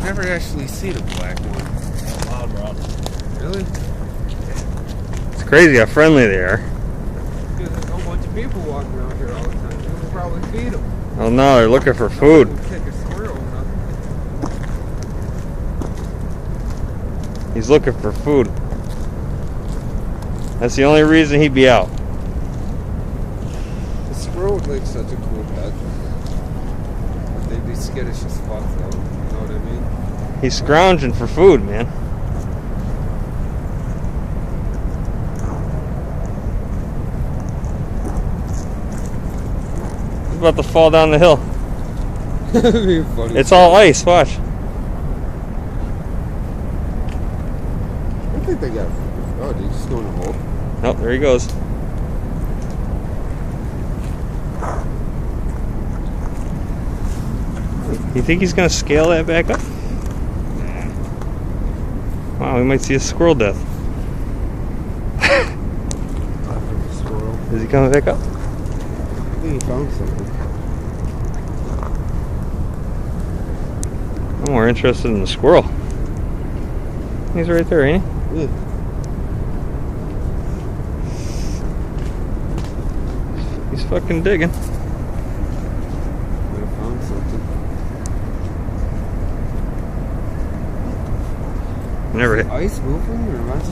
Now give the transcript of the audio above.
never actually seen a black one. Oh, loud, bro. Really? It's crazy how friendly they are. There's a whole bunch of people walking around here all the time. They would probably feed them. Oh no, they're looking for food. Kick a squirrel or nothing. He's looking for food. That's the only reason he'd be out. The squirrel would make such a cool pet. But they'd be skittish as fuck though. You know what I mean? He's scrounging for food, man. He's about to fall down the hill. That'd be funny. It's all ice, watch. I think they got. Oh, did he just go in a hole? Oh, there he goes. You think he's gonna scale that back up? Wow, we might see a squirrel death. Squirrel. Is he coming back up? I think he found something. I'm more interested in the squirrel. He's right there, ain't he? Yeah. He's fucking digging. Might have found something. Never hit. Ice moving or what?